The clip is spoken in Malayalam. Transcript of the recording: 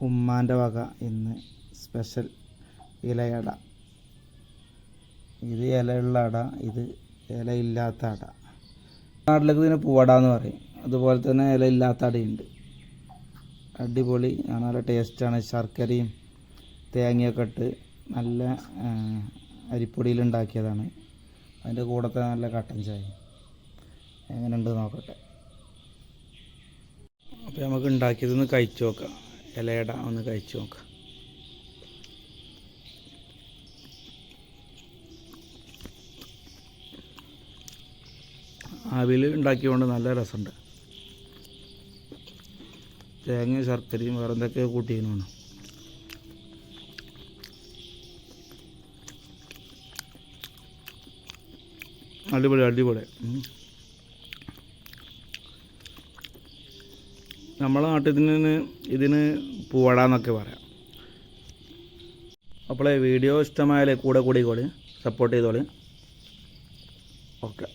ഉമ്മാൻ്റെ വക ഇന്ന് സ്പെഷ്യൽ ഇലയട. ഇത് ഇലയുള്ള അട, ഇത് ഇലയില്ലാത്ത അട. നാട്ടിലേക്ക് ഇതിന് പൂവട എന്ന് പറയും. അതുപോലെ തന്നെ ഇലയില്ലാത്ത അടയുണ്ട്. അടിപൊളി, നല്ല ടേസ്റ്റാണ്. ശർക്കരയും തേങ്ങയൊക്കെ ഇട്ട് നല്ല അരിപ്പൊടിയിൽ ഉണ്ടാക്കിയതാണ്. അതിൻ്റെ കൂടത്തെ നല്ല കട്ടൻ ചായ എങ്ങനെയുണ്ട് നോക്കട്ടെ. അപ്പോൾ നമുക്ക് ഉണ്ടാക്കിയതൊന്ന് കഴിച്ചു നോക്കാം. ഇലയട ഒന്ന് കഴിച്ചു നോക്കാം. ആവിയിൽ ഉണ്ടാക്കിയതുകൊണ്ട് നല്ല രസമുണ്ട്. തേങ്ങയും ശർക്കരയും വേറെ എന്തൊക്കെയോ കൂട്ടിയാണ്. അടിപൊളി അടിപൊളി. നമ്മളെ നാട്ടിൽ ഇതിന് പൂവട എന്നൊക്കെ പറയാം. അപ്പോൾ വീഡിയോ ഇഷ്ടമായാലേ കൂടെ കൂടിക്കോളി, സപ്പോർട്ട് ചെയ്തോളി. ഓക്കെ.